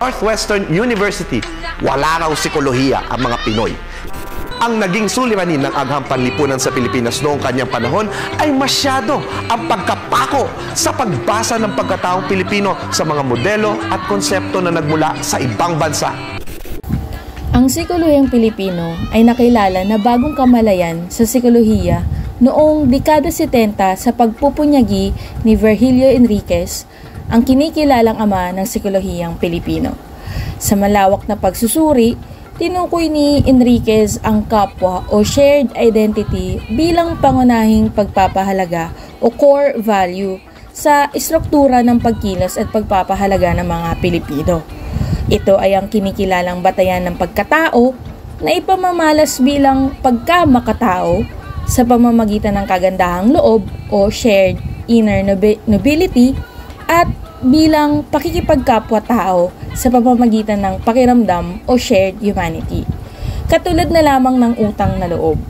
Northwestern University, wala raw psikolohiya ang mga Pinoy. Ang naging suliranin ng agham panlipunan sa Pilipinas noong kanyang panahon ay masyado ang pagkapako sa pagbasa ng pagkataong Pilipino sa mga modelo at konsepto na nagmula sa ibang bansa. Ang psikolohiyang Pilipino ay nakilala na bagong kamalayan sa psikolohiya noong dekada 70 sa pagpupunyagi ni Virgilio Enriquez, ang kinikilalang ama ng psikolohiyang Pilipino. Sa malawak na pagsusuri, tinukoy ni Enriquez ang kapwa o shared identity bilang pangunahing pagpapahalaga o core value sa istruktura ng pagkilos at pagpapahalaga ng mga Pilipino. Ito ay ang kinikilalang batayan ng pagkatao na ipamamalas bilang pagkamakatao sa pamamagitan ng kagandahang loob o shared inner nobility at bilang pakikipagkapwa-tao sa pamamagitan ng pakiramdam o shared humanity. Katulad na lamang ng utang na loob.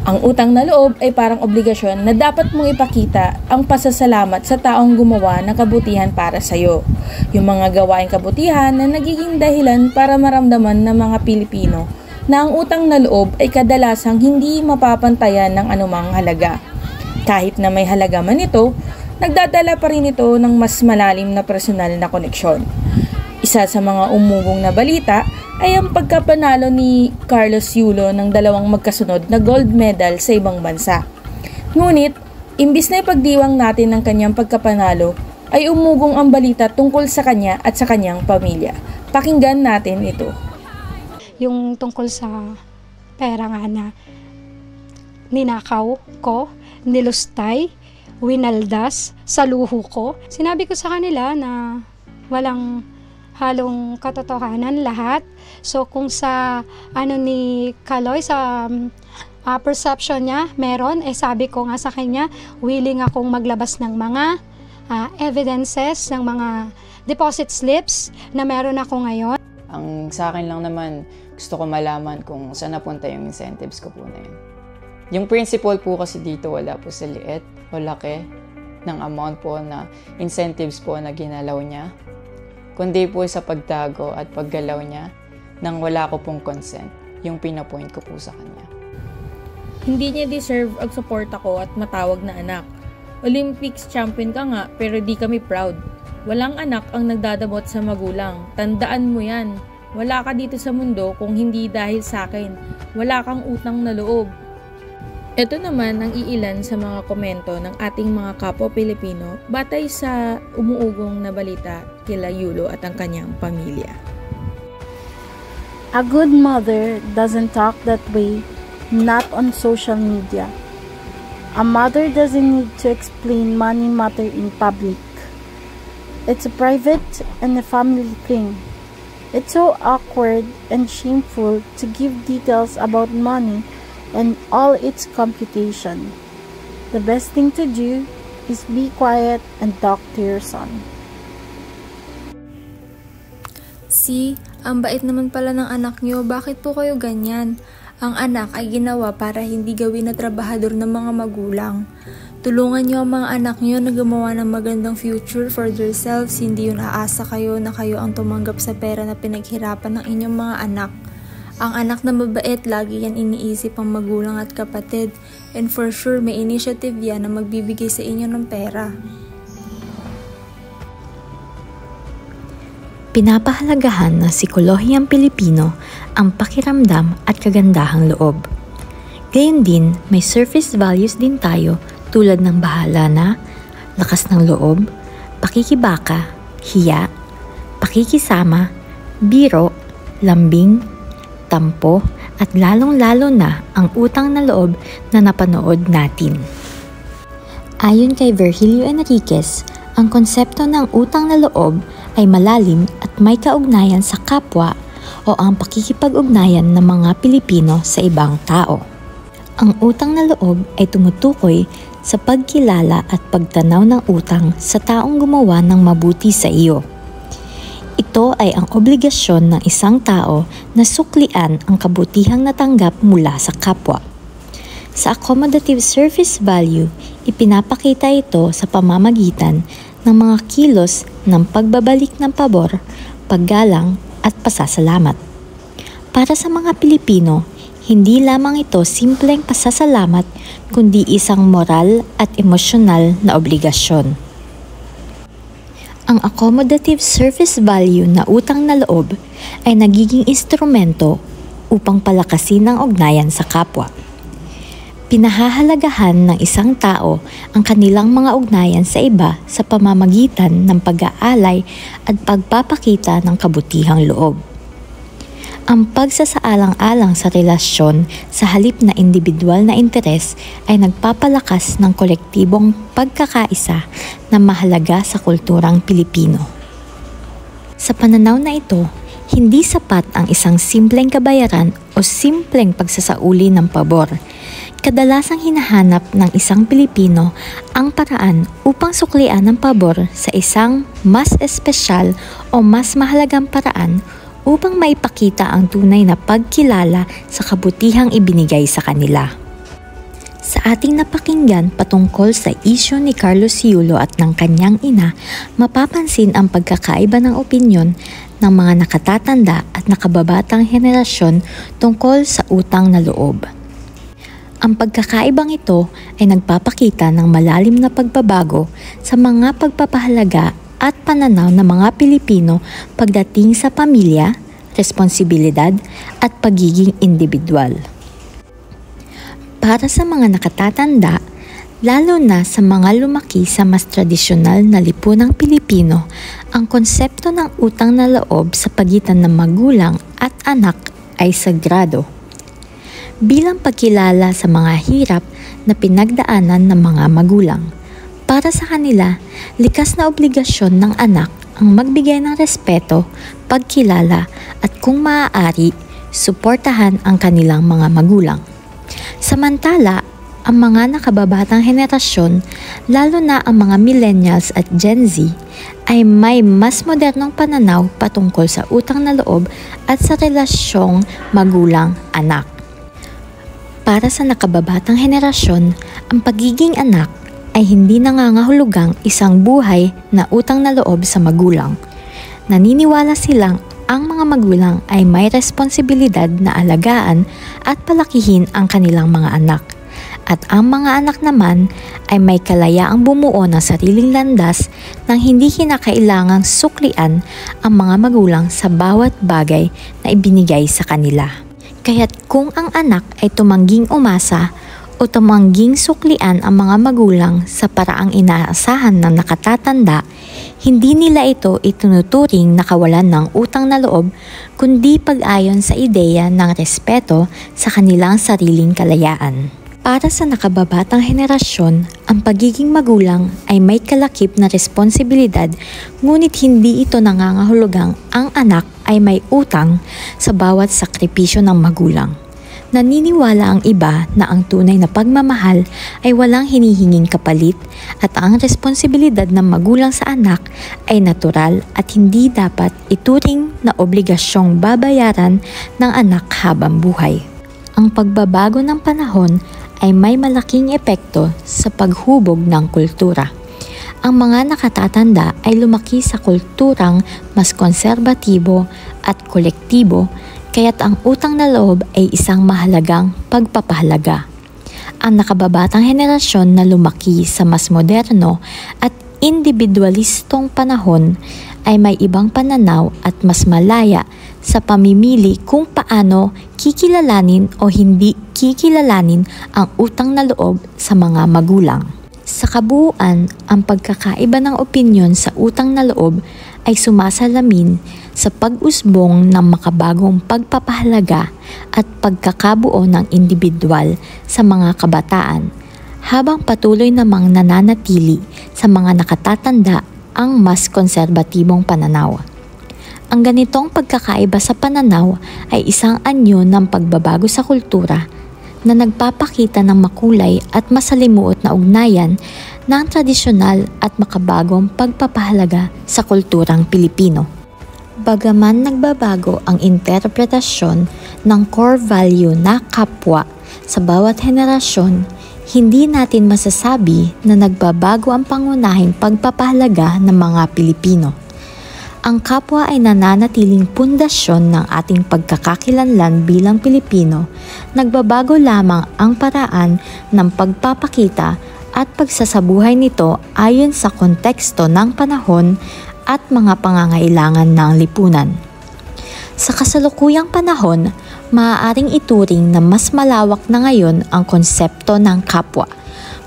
Ang utang na loob ay parang obligasyon na dapat mong ipakita ang pasasalamat sa taong gumawa ng kabutihan para sa iyo. Yung mga gawaing kabutihan na nagiging dahilan para maramdaman ng mga Pilipino na ang utang na loob ay kadalasang hindi mapapantayan ng anumang halaga. Kahit na may halaga man ito, nagdadala pa rin ito ng mas malalim na personal na koneksyon. Isa sa mga umugong na balita ay ang pagkapanalo ni Carlos Yulo ng 2 magkasunod na gold medal sa ibang bansa. Ngunit, imbis na ipagdiwang natin ang kanyang pagkapanalo, ay umugong ang balita tungkol sa kanya at sa kanyang pamilya. Pakinggan natin ito. Yung tungkol sa pera nga na ninakaw ko, nilustay, winaldas sa luho ko. Sinabi ko sa kanila na walang halong katotohanan lahat. So kung sa ni Kaloy, sa perception niya, meron, sabi ko nga sa kanya, willing akong maglabas ng mga evidences, ng mga deposit slips na meron ako ngayon. Ang sa akin lang naman, gusto ko malaman kung saan napunta yung incentives ko po na yun. Yung principle po kasi dito, wala po sa liit o laki ng amount po na incentives po na ginalaw niya, kundi po sa pagtago at paggalaw niya nang wala ko pong consent, yung pinapoint ko po sa kanya. Hindi niya deserve ang suporta ko at matawag na anak. Olympics champion ka nga pero di kami proud. Walang anak ang nagdadamot sa magulang. Tandaan mo yan. Wala ka dito sa mundo kung hindi dahil sa akin. Wala kang utang na loob. Ito naman ang iilan sa mga komento ng ating mga kapwa Pilipino batay sa umuugong na balita kila Yulo at ang kanyang pamilya. A good mother doesn't talk that way, not on social media. A mother doesn't need to explain money matter in public. It's a private and a family thing. It's so awkward and shameful to give details about money and all its computation. The best thing to do is be quiet and talk to your son. Ang bait naman pala ng anak nyo, bakit po kayo ganyan? Ang anak ay ginawa para hindi gawin na trabahador ng mga magulang. Tulungan nyo ang mga anak nyo na gumawa ng magandang future for themselves, hindi yun aasa kayo na kayo ang tumanggap sa pera na pinaghirapan ng inyong mga anak. Ang anak na mabait, lagi yan iniisip ang magulang at kapatid, and for sure may initiative yan na magbibigay sa inyo ng pera. Pinapahalagahan ng psikolohiyang Pilipino ang pakiramdam at kagandahang loob. Gayon din, may surface values din tayo tulad ng bahala na, lakas ng loob, pakikibaka, hiya, pakikisama, biro, lambing, tampo, at lalong-lalo na ang utang na loob na napanood natin. Ayon kay Virgilio Enriquez, ang konsepto ng utang na loob ay malalim at may kaugnayan sa kapwa o ang pakikipag-ugnayan ng mga Pilipino sa ibang tao. Ang utang na loob ay tumutukoy sa pagkilala at pagtanaw ng utang sa taong gumawa ng mabuti sa iyo. Ito ay ang obligasyon ng isang tao na suklian ang kabutihang natanggap mula sa kapwa. Sa accommodative service value, ipinapakita ito sa pamamagitan ng mga kilos ng pagbabalik ng pabor, paggalang at pasasalamat. Para sa mga Pilipino, hindi lamang ito simpleng pasasalamat kundi isang moral at emosyonal na obligasyon. Ang accommodative service value na utang na loob ay nagiging instrumento upang palakasin ang ugnayan sa kapwa. Pinahahalagahan ng isang tao ang kanilang mga ugnayan sa iba sa pamamagitan ng pag-aalay at pagpapakita ng kabutihang loob. Ang pagsasaalang-alang sa relasyon sa halip na individual na interes ay nagpapalakas ng kolektibong pagkakaisa na mahalaga sa kulturang Pilipino. Sa pananaw na ito, hindi sapat ang isang simpleng kabayaran o simpleng pagsasauli ng pabor. Kadalasang hinahanap ng isang Pilipino ang paraan upang suklian ang pabor sa isang mas espesyal o mas mahalagang paraan upang maipakita ang tunay na pagkilala sa kabutihang ibinigay sa kanila. Sa ating napakinggan patungkol sa isyu ni Carlos Yulo at ng kanyang ina, mapapansin ang pagkakaiba ng opinyon ng mga nakatatanda at nakababatang henerasyon tungkol sa utang na loob. Ang pagkakaibang ito ay nagpapakita ng malalim na pagbabago sa mga pagpapahalaga at pananaw ng mga Pilipino pagdating sa pamilya, responsibilidad at pagiging individual. Para sa mga nakatatanda, lalo na sa mga lumaki sa mas tradisyonal na lipunang Pilipino, ang konsepto ng utang na loob sa pagitan ng magulang at anak ay sagrado. Bilang pagkilala sa mga hirap na pinagdaanan ng mga magulang. Para sa kanila, likas na obligasyon ng anak ang magbigay ng respeto, pagkilala at kung maaari, suportahan ang kanilang mga magulang. Samantala, ang mga nakababatang henerasyon, lalo na ang mga millennials at Gen Z, ay may mas modernong pananaw patungkol sa utang na loob at sa relasyong magulang-anak. Para sa nakababatang henerasyon, ang pagiging anak ay hindi nangangahulugang isang buhay na utang na loob sa magulang. Naniniwala silang ang mga magulang ay may responsibilidad na alagaan at palakihin ang kanilang mga anak. At ang mga anak naman ay may kalayaang bumuo ng sariling landas nang hindi kinakailangang suklian ang mga magulang sa bawat bagay na ibinigay sa kanila. Kaya't kung ang anak ay tumangging umasa o tumangging suklian ang mga magulang sa paraang inaasahan ng nakatatanda, hindi nila ito itinuturing na kawalan ng utang na loob kundi pag-ayon sa ideya ng respeto sa kanilang sariling kalayaan. Para sa nakababatang henerasyon, ang pagiging magulang ay may kalakip na responsibilidad ngunit hindi ito nangangahulugang ang anak ay may utang sa bawat sakripisyo ng magulang. Naniniwala ang iba na ang tunay na pagmamahal ay walang hinihinging kapalit at ang responsibilidad ng magulang sa anak ay natural at hindi dapat ituring na obligasyong babayaran ng anak habang buhay. Ang pagbabago ng panahon ay may malaking epekto sa paghubog ng kultura. Ang mga nakatatanda ay lumaki sa kulturang mas konserbatibo at kolektibo, kaya't ang utang na loob ay isang mahalagang pagpapahalaga. Ang nakababatang henerasyon na lumaki sa mas moderno at individualistong panahon ay may ibang pananaw at mas malaya sa pamimili kung paano kikilalanin o hindi kikilalanin ang utang na loob sa mga magulang. Sa kabuuan, ang pagkakaiba ng opinyon sa utang na loob ay sumasalamin sa pag-usbong ng makabagong pagpapahalaga at pagkakabuo ng individual sa mga kabataan, habang patuloy namang nananatili sa mga nakatatanda ang mas konserbatibong pananaw. Ang ganitong pagkakaiba sa pananaw ay isang anyo ng pagbabago sa kultura na nagpapakita ng makulay at masalimuot na ugnayan ng tradisyonal at makabagong pagpapahalaga sa kulturang Pilipino. Bagaman nagbabago ang interpretasyon ng core value na kapwa sa bawat henerasyon, hindi natin masasabi na nagbabago ang pangunahing pagpapahalaga ng mga Pilipino. Ang kapwa ay nananatiling pundasyon ng ating pagkakakilanlan bilang Pilipino. Nagbabago lamang ang paraan ng pagpapakita at pagsasabuhay nito ayon sa konteksto ng panahon at mga pangangailangan ng lipunan. Sa kasalukuyang panahon, maaaring ituring na mas malawak na ngayon ang konsepto ng kapwa,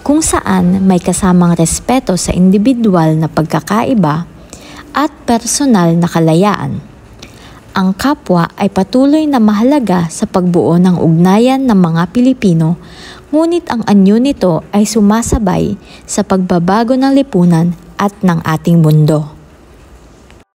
kung saan may kasamang respeto sa individual na pagkakaiba at personal na kalayaan. Ang kapwa ay patuloy na mahalaga sa pagbuo ng ugnayan ng mga Pilipino, ngunit ang anyo nito ay sumasabay sa pagbabago ng lipunan at ng ating mundo.